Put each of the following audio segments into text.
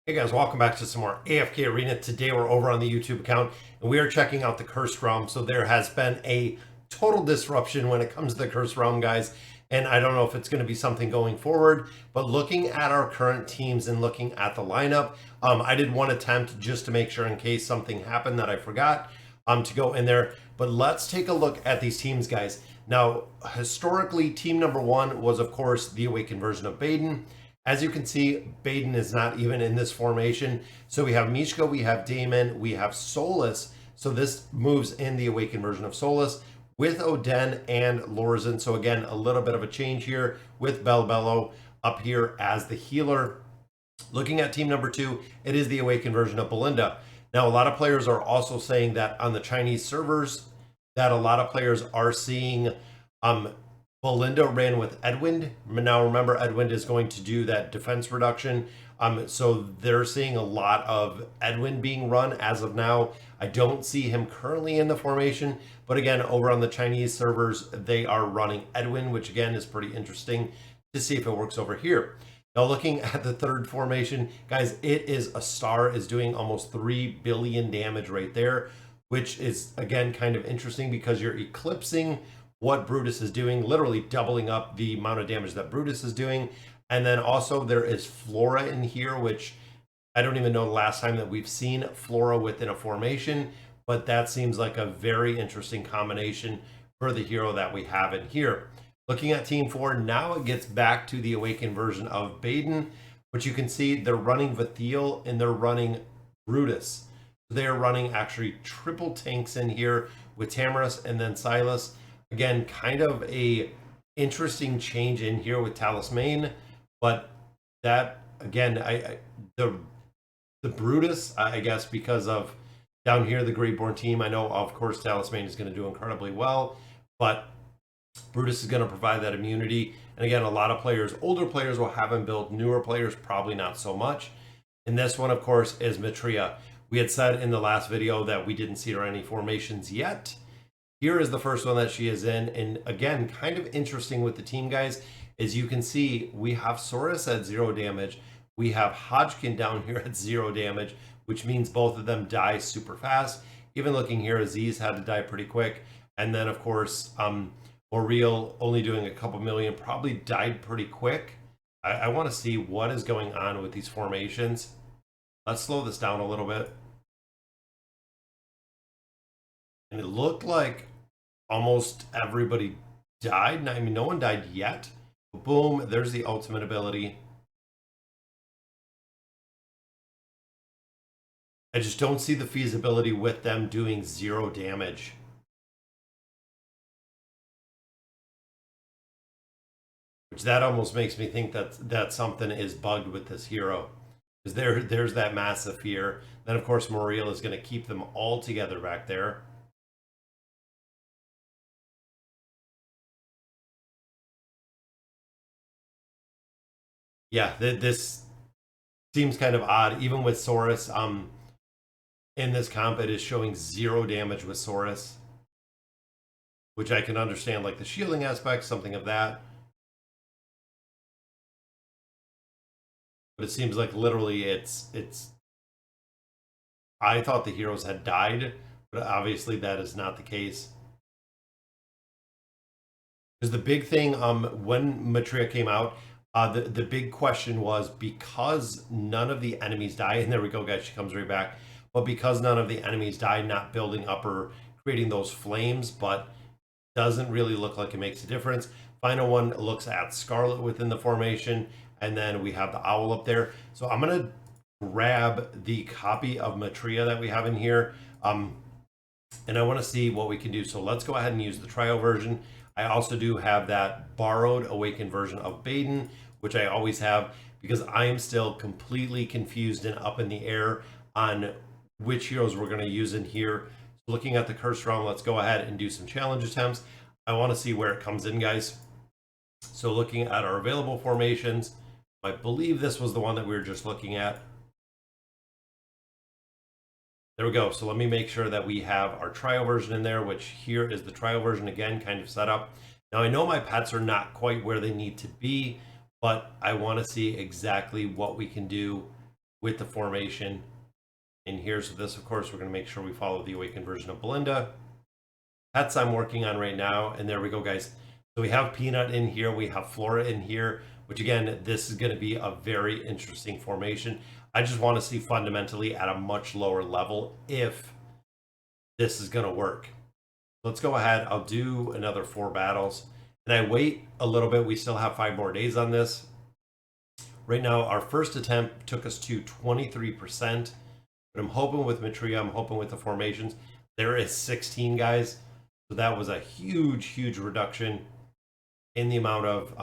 Hey guys, welcome back to some more AFK Arena. Today we're over on the YouTube account and we are checking out the Cursed Realm. So there has been a total disruption when it comes to the Cursed Realm, guys. And I don't know if it's going to be something going forward, but looking at our current teams and looking at the lineup, I did one attempt just to make sure in case something happened that I forgot to go in there. But let's take a look at these teams, guys. Now, historically, team number one was, of course, the Awakened version of Baden. As you can see, Baden is not even in this formation. So we have Mishka, we have Damon, we have Solus. So this moves in the Awakened version of Solus with Oden and Lorzen. So again, a little bit of a change here with Belbello up here as the healer. Looking at team number two, it is the Awakened version of Belinda. Now, a lot of players are also saying that on the Chinese servers, that a lot of players are seeing Belinda ran with Edwin. Now remember, Edwin is going to do that defense reduction. So they're seeing a lot of Edwin being run as of now. I don't see him currently in the formation, but again, over on the Chinese servers, they are running Edwin, which again is pretty interesting to see if it works over here. Now looking at the third formation, guys, it is a star is doing almost 3 billion damage right there, which is again kind of interesting because you're eclipsing what Brutus is doing, literally doubling up the amount of damage that Brutus is doing. And then also there is Flora in here, which I don't even know the last time that we've seen Flora within a formation, but that seems like a very interesting combination for the hero that we have in here. Looking at team four, now it gets back to the Awakened version of Baden, but you can see they're running Vathiel and they're running Brutus. They are running actually triple tanks in here with Tamaris and then Silas. Again, kind of a interesting change in here with Talisman, but that again, the Brutus, I guess, because of down here the Greatborn team. I know, of course, Talisman is going to do incredibly well, but Brutus is going to provide that immunity. And again, a lot of players, older players, will have him built. Newer players, probably not so much. And this one, of course, is Maetria. We had said in the last video that we didn't see her in any formations yet. Here is the first one that she is in. And again, kind of interesting with the team, guys, as you can see, we have Saurus at 0 damage. We have Hodgkin down here at 0 damage, which means both of them die super fast. Even looking here, Aziz had to die pretty quick. And then, of course, Oriel only doing a couple million, probably died pretty quick. I want to see what is going on with these formations. Let's slow this down a little bit. And it looked like almost everybody died. I mean, no one died yet. Boom, there's the ultimate ability. I just don't see the feasibility with them doing 0 damage. Which that almost makes me think that something is bugged with this hero. Because there's that massive fear. Then, of course, Muriel is going to keep them all together back there. Yeah, this seems kind of odd. Even with Saurus, in this comp, it is showing 0 damage with Saurus. Which I can understand, like the shielding aspect, something of that. But it seems like literally it's I thought the heroes had died, but obviously that is not the case. Because the big thing when Maetria came out, the big question was, because none of the enemies die, and there we go, guys, she comes right back, but because none of the enemies died, not building up or creating those flames, but doesn't really look like it makes a difference. Final one looks at Scarlet within the formation, and then we have the owl up there. So I'm going to grab the copy of Maetria that we have in here, and I want to see what we can do. So let's go ahead and use the trial version. I also do have that borrowed Awakened version of Baden, which I always have, because I am still completely confused and up in the air on which heroes we're going to use in here. So looking at the Cursed Realm, let's go ahead and do some challenge attempts. I want to see where it comes in, guys. So looking at our available formations, I believe this was the one that we were just looking at. There we go. So let me make sure that we have our trial version in there, which here is the trial version again, kind of set up. Now I know my pets are not quite where they need to be, but I want to see exactly what we can do with the formation. And here's this, of course, we're going to make sure we follow the awakened version of Belinda. Pets I'm working on right now. And there we go, guys. So we have Peanut in here. We have Flora in here, which again, this is going to be a very interesting formation. I just want to see fundamentally at a much lower level if this is going to work. Let's go ahead. I'll do another 4 battles. And I wait a little bit. We still have 5 more days on this. Right now, our first attempt took us to 23%. But I'm hoping with Maetria, I'm hoping with the formations, there is 16 guys. So that was a huge, huge reduction in the amount of,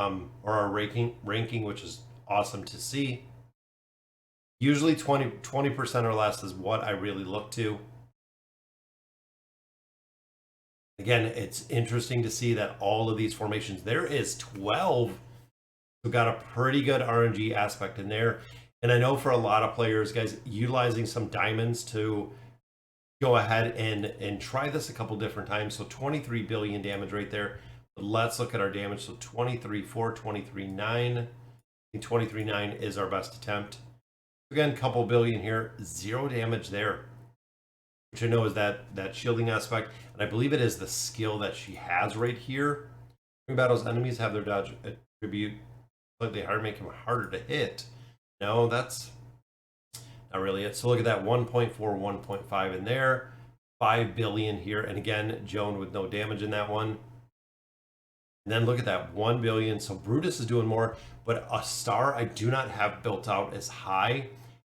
or our ranking, which is awesome to see. Usually 20% or less is what I really look to. Again, it's interesting to see that all of these formations, there is 12 who got a pretty good RNG aspect in there. And I know for a lot of players, guys, utilizing some diamonds to go ahead and try this a couple different times. So 23 billion damage right there. But let's look at our damage. So 23.4, 23.9. 23.9 is our best attempt. Again, couple billion here, 0 damage there. Which I know is that shielding aspect. And I believe it is the skill that she has right here. During battles, enemies have their dodge attribute slightly hard, make them harder to hit. No, that's not really it. So look at that, 1.4, 1.5 in there, 5 billion here. And again, Joan with no damage in that one. And then look at that, 1 billion. So Brutus is doing more, but a star I do not have built out as high.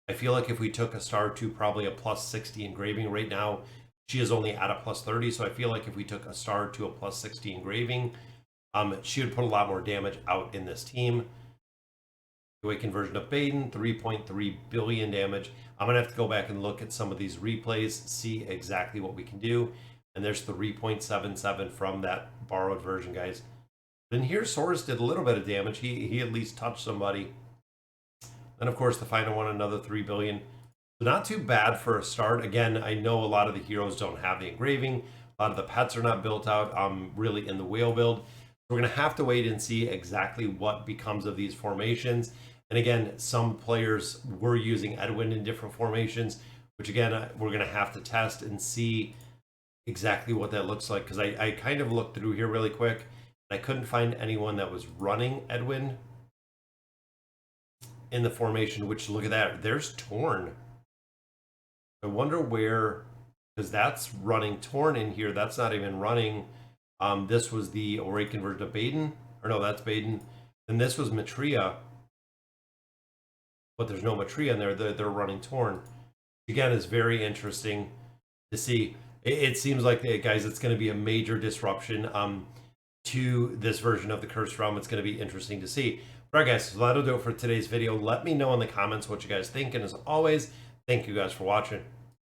I feel like if we took a star to probably a plus 60 engraving right now, she is only at a plus 30. So I feel like if we took a star to a plus 60 engraving, she would put a lot more damage out in this team. Awakened version of Baden, 3.3 billion damage. I'm going to have to go back and look at some of these replays, see exactly what we can do. And there's 3.77 from that borrowed version, guys. Then here, Saurus did a little bit of damage. He at least touched somebody. Then, of course, the final one, another 3 billion. So not too bad for a start. Again, I know a lot of the heroes don't have the engraving. A lot of the pets are not built out really in the whale build. We're going to have to wait and see exactly what becomes of these formations. And again, some players were using Edwin in different formations, which again, we're going to have to test and see exactly what that looks like. Because I kind of looked through here really quick. I couldn't find anyone that was running Edwin in the formation, which look at that. There's Torn. I wonder where, because that's running Torn in here. That's not even running. This was the Awakened version of Baden. Or no, that's Baden. And this was Maetria. But there's no Maetria in there. They're running Torn. Again, it's very interesting to see. It seems like, guys, it's going to be a major disruption to this version of the Cursed Realm. It's going to be interesting to see. All right, guys, so that'll do it for today's video. Let me know in the comments what you guys think. And as always, thank you guys for watching.